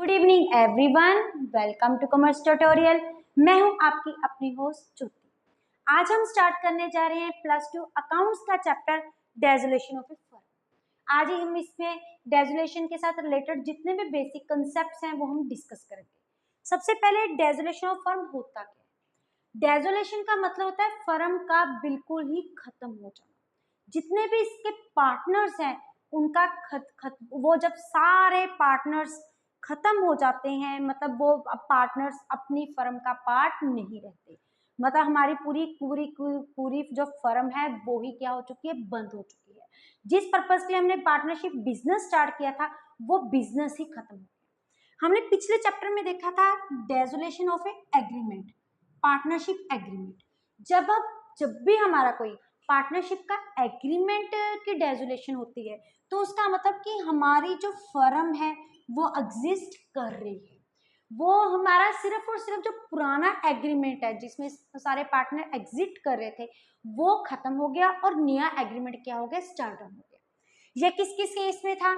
Good evening everyone, welcome to commerce tutorial. मैं हूं आपकी अपनी होस्ट ज्योति। आज हम स्टार्ट करने जा रहे हैं +2 अकाउंट्स का चैप्टर डेजोलेशन ऑफ ए फर्म। आज ही हम इसमें डेजोलेशन के साथ रिलेटेड जितने भी बेसिक कंसेप्ट्स हैं वो हम डिस्कस करेंगे। सबसे पहले डेजोलेशन ऑफ फर्म होता क्या है? डेजोलेशन का मतलब होता है फर्म का बिल्कुल ही खत्म हो जाना। जितने भी इसके पार्टनर्स हैं उनका वो जब सारे पार्टनर्स खत्म हो जाते हैं, मतलब वो अब पार्टनर्स अपनी फर्म का पार्ट नहीं रहते, मतलब हमारी पूरी पूरी पूरी जो फर्म है वो ही क्या हो चुकी है, बंद हो चुकी है। जिस पर्पज के लिए हमने पार्टनरशिप बिजनेस स्टार्ट किया था वो बिजनेस ही खत्म हो गया। हमने पिछले चैप्टर में देखा था dissolution of a agreement, partnership agreement. जब भी हमारा कोई पार्टनरशिप का एग्रीमेंट की डेजोलेशन होती है तो उसका मतलब कि हमारी जो फर्म है वो एग्जिस्ट कर रही है। वो हमारा सिर्फ और सिर्फ जो पुराना एग्रीमेंट है जिसमें सारे पार्टनर एग्जिट कर रहे थे वो खत्म हो गया और नया एग्रीमेंट क्या हो गया, स्टार्ट हो गया। ये किस किस केस में था?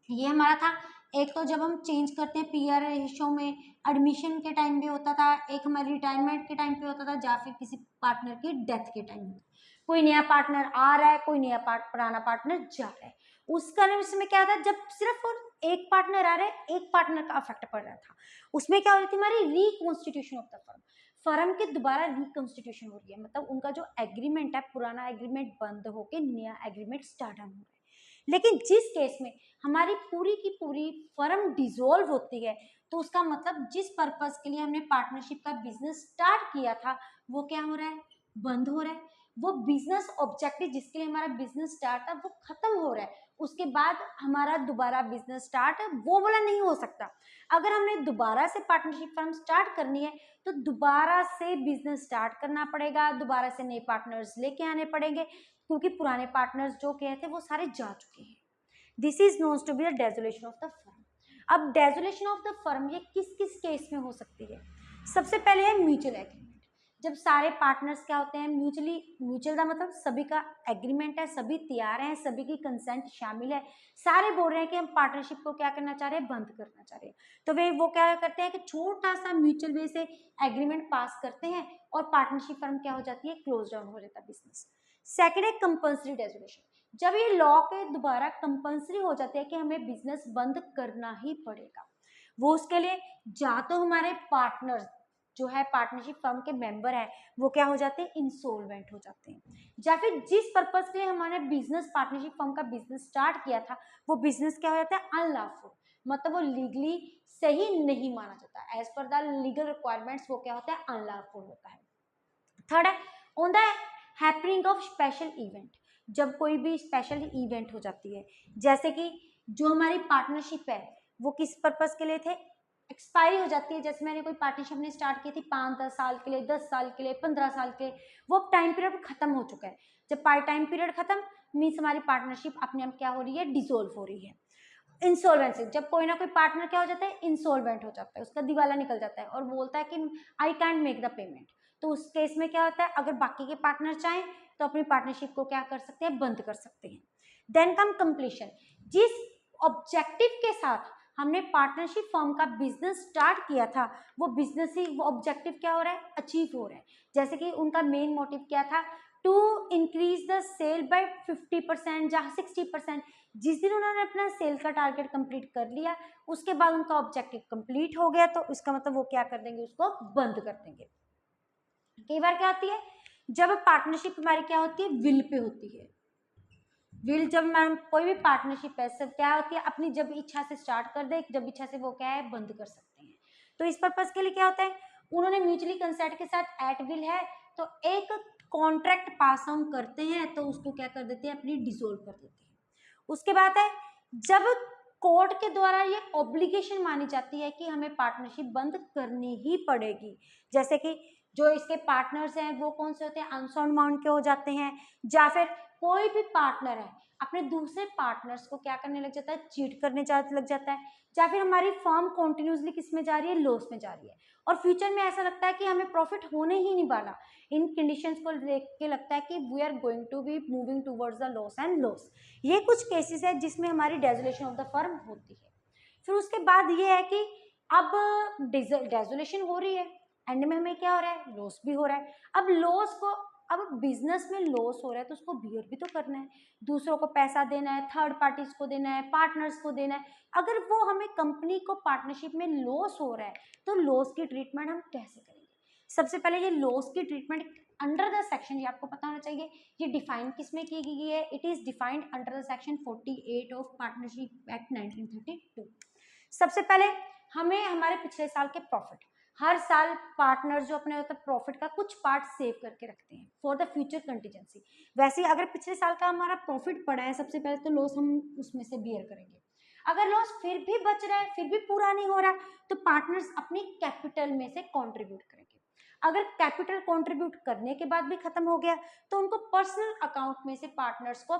ये हमारा था, एक तो जब हम चेंज करते हैं पीआर रेशो में, एडमिशन के टाइम पे होता था, एक हमारी रिटायरमेंट के टाइम पे होता था, या फिर किसी पार्टनर की डेथ के टाइम में। कोई नया पार्टनर आ रहा है, कोई नया पुराना पार्टनर जा रहा है। उसमें क्या था, जब सिर्फ और एक पार्टनर आ रहा है, एक पार्टनर का अफेक्ट पड़ रहा था, उसमें क्या हो रही थी हमारी reconstitution of the firm. Firm के दोबारा रिकॉन्स्टिट्यूशन हो रही है, मतलब उनका जो एग्रीमेंट है, पुराना एग्रीमेंट बंद होकर नया एग्रीमेंट स्टार्ट हो रहा है। लेकिन जिस केस में हमारी पूरी की पूरी फर्म डिसॉल्व होती है तो उसका मतलब जिस पर्पस के लिए हमने पार्टनरशिप का बिजनेस स्टार्ट किया था वो क्या हो रहा है, बंद हो रहा है। वो बिजनेस ऑब्जेक्टिव जिसके लिए हमारा बिजनेस स्टार्ट था वो खत्म हो रहा है। उसके बाद हमारा दोबारा बिजनेस स्टार्ट वो वाला नहीं हो सकता। अगर हमने दोबारा से पार्टनरशिप फर्म स्टार्ट करनी है तो दोबारा से बिजनेस स्टार्ट करना पड़ेगा, दोबारा से नए पार्टनर्स लेके आने पड़ेंगे, क्योंकि पुराने पार्टनर्स जो कहे थे वो सारे जा चुके हैं। This is knowns to be the dissolution of the firm. अब डेजोलेशन ऑफ द फर्म ये किस किस केस में हो सकती है? सबसे पहले है म्यूचुअल एग्रीमेंट। जब सारे पार्टनर्स क्या होते हैं, म्यूचुअल का मतलब सभी का एग्रीमेंट है, सभी तैयार हैं, सभी की कंसेंट शामिल है, सारे बोल रहे हैं कि हम पार्टनरशिप को क्या करना चाह रहे हैं, बंद करना चाह रहे हैं। तो वे वो क्या करते हैं कि छोटा सा म्यूचुअल वे से एग्रीमेंट पास करते हैं और पार्टनरशिप फर्म क्या हो जाती है, क्लोज डाउन हो जाता है बिजनेस। सेकेंड है कंपल्सरी डेजोलेशन। जब ये लॉ के दोबारा कंपल्सरी हो जाते हैं कि हमें बिजनेस बंद करना ही पड़ेगा, वो उसके लिए या तो हमारे पार्टनर जो है पार्टनरशिप फर्म के मेंबर है वो क्या हो जाते हैं, इंसॉल्वेंट हो जाते हैं, या फिर जिस पर्पज के लिए हमारे बिजनेस पार्टनरशिप फर्म का बिजनेस स्टार्ट किया था वो बिजनेस क्या हो जाता है, अनलॉफुल, मतलब वो लीगली सही नहीं माना जाता। As per the legal requirements वो क्या होता है, अनलॉफुल होता है। थर्ड है on the happening of special event. जब कोई भी स्पेशल इवेंट हो जाती है, जैसे कि जो हमारी पार्टनरशिप है वो किस पर्पस के लिए थे, एक्सपायरी हो जाती है। जैसे मैंने कोई पार्टनरशिप ने स्टार्ट की थी 5-10 साल के लिए, 10 साल के लिए, 15 साल के लिए, वो टाइम पीरियड खत्म हो चुका है। जब टाइम पीरियड खत्म मीन्स हमारी पार्टनरशिप अपने आप क्या हो रही है, डिसॉल्व हो रही है। इंसॉल्वेंसी, जब कोई ना कोई पार्टनर क्या हो जाता है, इंसॉल्वेंट हो जाता है, उसका दिवाला निकल जाता है और बोलता है कि I can't make the payment. तो उस केस में क्या होता है, अगर बाकी के पार्टनर चाहें तो अपनी पार्टनरशिप को क्या कर सकते हैं, बंद कर सकते हैं। Then come completion. जिस ऑब्जेक्टिव के साथ हमने पार्टनरशिप फर्म का बिजनेस स्टार्ट किया था वो बिजनेस ही, वो ऑब्जेक्टिव क्या हो रहा है, अचीव हो रहा है। जैसे कि उनका मेन मोटिव क्या था, to increase the sale by 50% या 60%। जिस दिन उन्होंने अपना सेल का टारगेट कंप्लीट कर लिया उसके बाद उनका ऑब्जेक्टिव कंप्लीट हो गया, तो इसका मतलब वो क्या कर देंगे, उसको बंद कर देंगे। कई बार क्या होती है, जब पार्टनरशिप हमारी क्या होती है, विल पे होती है। विल, जब मैम कोई भी पार्टनरशिप है सब क्या होती है, अपनी जब इच्छा से स्टार्ट कर दे, जब इच्छा से वो क्या है, बंद कर सकते हैं। तो इस पर्पज के लिए क्या होता है, उन्होंने म्यूचुअली कंसेंट के साथ एट विल है तो एक कॉन्ट्रैक्ट पास ऑन करते हैं, तो उसको क्या कर देते हैं, अपनी डिसोल्व कर देते हैं। उसके बाद है जब कोर्ट के द्वारा ये ऑब्लिगेशन मानी जाती है कि हमें पार्टनरशिप बंद करनी ही पड़ेगी। जैसे कि जो इसके पार्टनर्स हैं वो कौन से होते हैं, अनसाउंड माइंड के हो जाते हैं, या फिर कोई भी पार्टनर है अपने दूसरे पार्टनर्स को क्या करने लग जाता है, चीट करने लग जाता है, या फिर हमारी फर्म कॉन्टिन्यूसली किस में जा रही है, लॉस में जा रही है और फ्यूचर में ऐसा लगता है कि हमें प्रॉफिट होने ही नहीं वाला। इन कंडीशंस को देख के लगता है कि we are going to be moving towards the loss and loss. ये कुछ केसेस है जिसमें हमारी डेजोलेशन ऑफ द फर्म होती है। फिर उसके बाद ये है कि अब डेजोलेशन हो रही है, एंड में हमें क्या हो रहा है, लॉस भी हो रहा है। अब लॉस को, अब बिजनेस में लॉस हो रहा है तो उसको बियर भी तो करना है, दूसरों को पैसा देना है, थर्ड पार्टीज को देना है, पार्टनर्स को देना है। अगर वो हमें कंपनी को पार्टनरशिप में लॉस हो रहा है तो लॉस की ट्रीटमेंट हम कैसे करेंगे? सबसे पहले ये लॉस की ट्रीटमेंट अंडर द सेक्शन, ये आपको पता होना चाहिए, ये डिफाइन किस में की गई है, it is defined under the section 48 of partnership act 1932। सबसे पहले हमें हमारे पिछले साल के प्रॉफिट, हर साल पार्टनर जो अपने होता है प्रॉफिट का कुछ पार्ट सेव करके रखते हैं फॉर द फ्यूचर कंटीजेंसी। वैसे ही अगर पिछले साल का हमारा प्रॉफिट पड़ा है, सबसे पहले तो लॉस हम उसमें से बियर करेंगे। अगर लॉस फिर भी बच रहा है, फिर भी पूरा नहीं हो रहा, तो पार्टनर्स अपनी कैपिटल में से कंट्रीब्यूट करेंगे। अगर कैपिटल कंट्रीब्यूट करने के बाद भी खत्म हो गया तो उनको पर्सनल अकाउंट में से पार्टनर्स को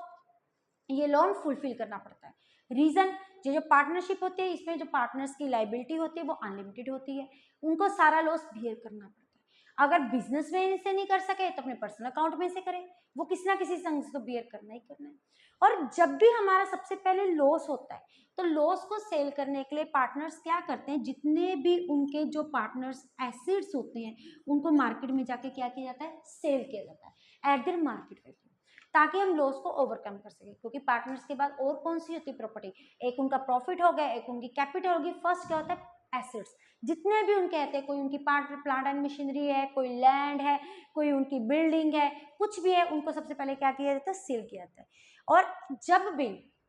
ये लोन फुलफिल करना पड़ता है। रीजन, ये जो पार्टनरशिप होती है इसमें जो पार्टनर्स की लाइबिलिटी होती है वो अनलिमिटेड होती है, उनको सारा लॉस बियर करना पड़ता है। अगर बिजनेस में इनसे नहीं कर सके तो अपने पर्सनल अकाउंट में से करें, वो किसी ना किसी संग से तो बियर करना ही करना है। और जब भी हमारा सबसे पहले लॉस होता है तो लॉस को सेल करने के लिए पार्टनर्स क्या करते हैं, जितने भी उनके जो पार्टनर्स एसेट्स होते हैं उनको मार्केट में जाके क्या किया जाता है, सेल किया जाता है एट देयर मार्केट वैल्यू, ताकि हम लॉस को ओवरकम कर सके। क्योंकि पार्टनर्स के बाद और कौन सी होती है प्रॉपर्टी, एक उनका प्रॉफिट हो गया, एक उनकी कैपिटल होगी, फर्स्ट क्या होता है एसेट्स, जितने भी उनके कहते हैं, कोई उनकी प्लांट एंड मशीनरी है, कोई लैंड है, कोई उनकी बिल्डिंग है, कुछ भी है, उनको सबसे पहले क्या किया जाता है, सेल किया जाता है। और जब भी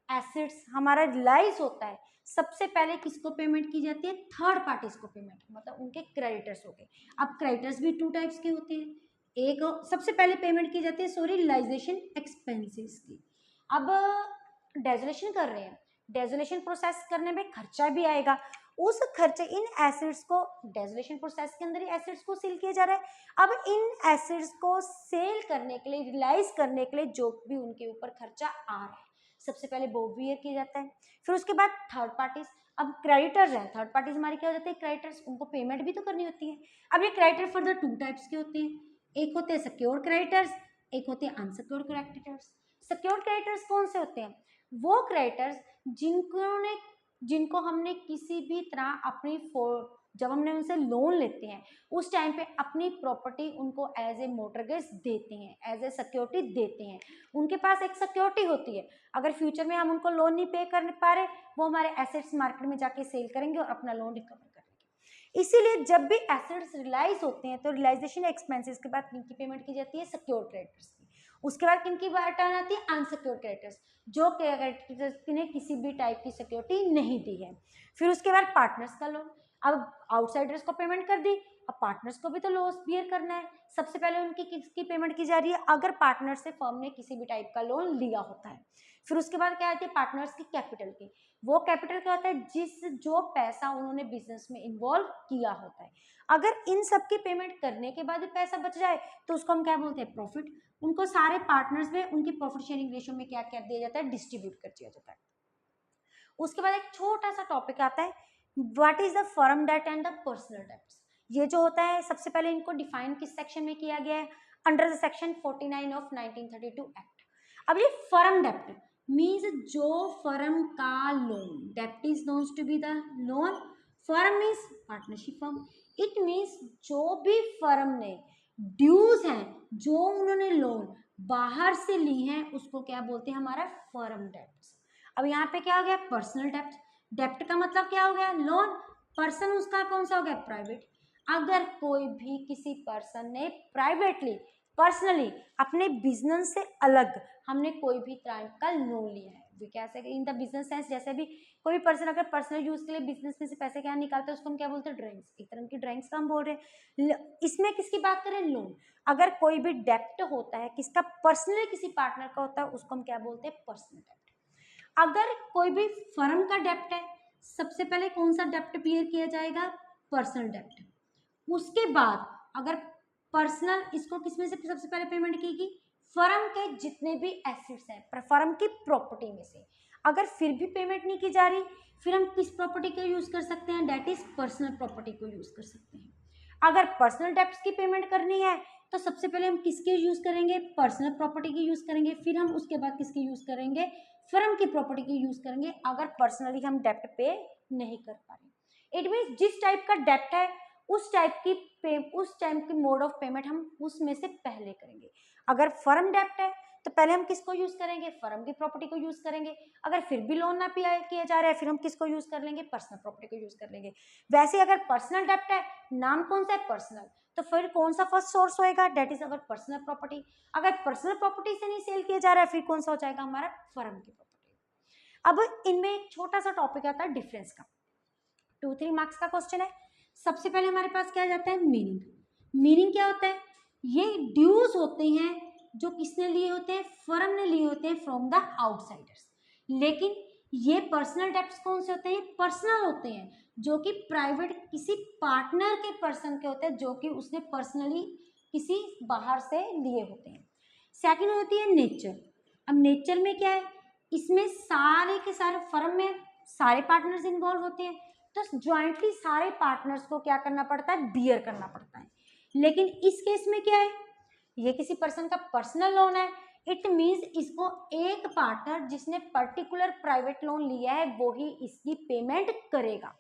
एसेट्स हमारा रिलाइज होता है सबसे पहले किसको पेमेंट की जाती है, थर्ड पार्टीज को पेमेंट, मतलब उनके क्रेडिटर्स हो गए। अब क्रेडिटर्स भी 2 टाइप्स के होते हैं, एक सबसे पहले पेमेंट की जाती है सॉरी रियलाइजेशन एक्सपेंसेस की। अब डेजोलेशन कर रहे हैं, डेजोलेशन प्रोसेस करने में खर्चा भी आएगा, उस खर्चे इन एसेट्स को डेजोलेशन प्रोसेस के अंदर ही एसेट्स को सेल किया जा रहा है। अब इन एसेट्स को सेल करने के लिए, रियलाइज करने के लिए जो भी उनके ऊपर खर्चा आ रहा है सबसे पहले वो बियर किया जाता है। फिर उसके बाद थर्ड पार्टीज, अब क्रेडिटर्स हैं, थर्ड पार्टीज हमारी क्या हो जाती है क्रेडिटर्स, उनको पेमेंट भी तो करनी होती है। अब ये क्रेडिटर फर्दर 2 टाइप्स के होते हैं, एक होते हैं सिक्योर्ड क्रेडिटर्स, एक होते हैं अनसिक्योर्ड क्रेडिटर्स। सिक्योर्ड क्रेडिटर्स कौन से होते हैं, वो क्रेडिटर्स जिनको हमने किसी भी तरह अपनी जब हमने उनसे लोन लेते हैं उस टाइम पे अपनी प्रॉपर्टी उनको एज ए मोर्टगेज देते हैं, एज ए सिक्योरिटी देते हैं, उनके पास एक सिक्योरिटी होती है। अगर फ्यूचर में हम उनको लोन नहीं पे कर पा रहे, वो हमारे एसेट्स मार्केट में जाके सेल करेंगे और अपना लोन रिकवर करेंगे। इसीलिए जब भी एसेट्स रियलाइज होते हैं तो रियलाइजेशन एक्सपेंसेस के बाद किनकी पेमेंट की जाती है, सिक्योर्ड क्रेडिटर्स की। उसके बाद किनकी टर्न आती है, अनसिक्योर्ड क्रेडिटर्स, जो क्रेडिटर्स ने किसी भी टाइप की सिक्योरिटी नहीं दी है। फिर उसके बाद पार्टनर्स का लोन, अब आउटसाइडर्स को पेमेंट कर दी, अब पार्टनर्स को भी तो लॉस बियर करना है। सबसे पहले उनकी किसकी पेमेंट की जा रही है, अगर पार्टनर से फर्म ने किसी भी टाइप का लोन लिया होता है। फिर उसके बाद क्या आती है पार्टनर्स की कैपिटल की, वो कैपिटल क्या होता है, जो पैसा उन्होंने बिजनेस में इन्वॉल्व किया होता है। अगर इन सब की पेमेंट करने के बाद पैसा बच जाए तो उसको हम क्या बोलते हैं, प्रॉफिट। उनको सारे पार्टनर्स में उनकी प्रॉफिट शेयरिंग रेशियो में क्या क्या दिया जाता है, डिस्ट्रीब्यूट कर दिया जाता है। उसके बाद एक छोटा सा टॉपिक आता है, what is the firm debt and the personal debts. ये जो होता है सबसे पहले इनको डिफाइन किस सेक्शन में किया गया है, under the section 49 of 1932 act. अब ये फर्म डेप्ट मीन्स जो फर्म का लोन, डेप्ट is knowns to be the loan, firm means partnership firm, it means जो भी फर्म ने ड्यूज हैं, जो उन्होंने लोन बाहर से ली हैं उसको क्या बोलते हैं, हमारा फर्म डेप्ट। अब यहाँ पे क्या हो गया, पर्सनल डेप्ट, डेप्ट का मतलब क्या हो गया, लोन, पर्सन उसका कौन सा हो गया, प्राइवेट। अगर कोई भी किसी पर्सन ने प्राइवेटली पर्सनली अपने बिजनेस से अलग हमने कोई भी टाइप का लोन लिया है, वी कैसे इन द बिजनेस सेंस, जैसे भी कोई भी पर्सन अगर पर्सनल यूज के लिए बिजनेस में से पैसे क्या निकालते हैं उसको हम क्या बोलते हैं, ड्राइंग्स, एक तरह की ड्राइंग्स का हम बोल रहे हैं। इसमें किसकी बात करें, लोन। अगर कोई भी डेप्ट होता है किसका, पर्सनली किसी पार्टनर का होता है उसको हम क्या बोलते हैं, पर्सनल डेप्ट। अगर कोई भी फर्म का डेप्ट है सबसे पहले कौन सा डेप्ट बियर किया जाएगा, पर्सनल डेप्ट। उसके बाद अगर पर्सनल, इसको किसमें से सबसे पहले पेमेंट की, फर्म के जितने भी एसेट्स हैं फर्म की प्रॉपर्टी में से। अगर फिर भी पेमेंट नहीं की जा रही, फिर हम किस प्रॉपर्टी को यूज कर सकते हैं, डेट इज पर्सनल प्रॉपर्टी को यूज कर सकते हैं। अगर पर्सनल डेप्ट की पेमेंट करनी है तो सबसे पहले हम किसके यूज करेंगे, पर्सनल प्रॉपर्टी की यूज करेंगे, फिर हम उसके बाद किसके यूज करेंगे, फर्म की प्रॉपर्टी की यूज करेंगे, अगर पर्सनली हम डेप्ट पे नहीं कर पा रहे। इट मीन्स जिस टाइप का डेप्ट है उस टाइप की मोड ऑफ पेमेंट हम उसमें से पहले करेंगे। अगर फर्म डेप्ट है तो पहले हम किसको यूज करेंगे, फर्म की प्रॉपर्टी को यूज करेंगे। अगर फिर भी लोन ना किया जा रहा है फिर हम किसको यूज कर लेंगे, पर्सनल प्रॉपर्टी को यूज कर लेंगे। वैसे अगर पर्सनल डेप्ट है, नाम कौन सा है, पर्सनल, तो फिर कौन सा फर्स्ट सोर्स होएगा, debt is our personal property. अगर पर्सनल प्रॉपर्टी से नहीं सेल किया जा रहा है फिर कौन सा हो जाएगा, हमारा फर्म की प्रॉपर्टी। अब इनमें एक छोटा सा टॉपिक आता है डिफरेंस का, 2-3 मार्क्स का क्वेश्चन है। सबसे पहले हमारे पास क्या जाता है, मीनिंग। मीनिंग क्या होता है, ये ड्यूज होते हैं जो किसने लिए होते हैं, फर्म ने लिए होते हैं फ्रॉम द आउटसाइडर्स। लेकिन ये पर्सनल डेब्ट्स कौन से होते हैं, पर्सनल होते हैं, जो कि प्राइवेट किसी पार्टनर के पर्सन के होते हैं, जो कि उसने पर्सनली किसी बाहर से लिए होते हैं। सेकंड होती है नेचर। अब नेचर में क्या है, इसमें सारे के सारे फर्म में सारे पार्टनर्स इन्वॉल्व होते हैं, तो ज्वाइंटली सारे पार्टनर्स को क्या करना पड़ता है, बियर करना पड़ता है। लेकिन इस केस में क्या है, ये किसी पर्सन का पर्सनल लोन है, इट मीन्स इसको एक पार्टनर जिसने पर्टिकुलर प्राइवेट लोन लिया है वो ही इसकी पेमेंट करेगा।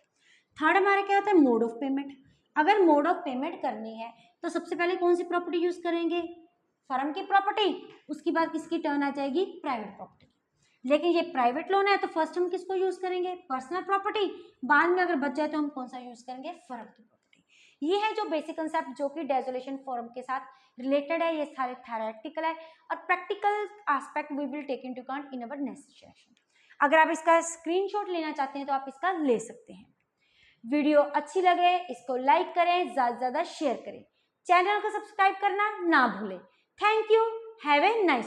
थर्ड हमारा क्या होता है, मोड ऑफ पेमेंट। अगर मोड ऑफ पेमेंट करनी है तो सबसे पहले कौन सी प्रॉपर्टी यूज करेंगे, फर्म की प्रॉपर्टी, उसके बाद किसकी टर्न आ जाएगी, प्राइवेट प्रॉपर्टी। लेकिन ये प्राइवेट लोन है तो फर्स्ट हम किसको यूज करेंगे, पर्सनल प्रॉपर्टी, बाद में अगर बच जाए तो हम कौन सा यूज करेंगे, फर्म की प्रॉपर्टी। ये है जो बेसिक कंसेप्ट जो कि डेजोलेशन फॉर्म के साथ रिलेटेड है। ये सारे थ्योरेटिकल है और practical aspect we will take into account in our next session. अगर आप इसका स्क्रीनशॉट लेना चाहते हैं तो आप इसका ले सकते हैं। वीडियो अच्छी लगे इसको लाइक करें, ज़्यादा से ज़्यादा शेयर करें, चैनल को सब्सक्राइब करना ना भूलें। Thank you, have a nice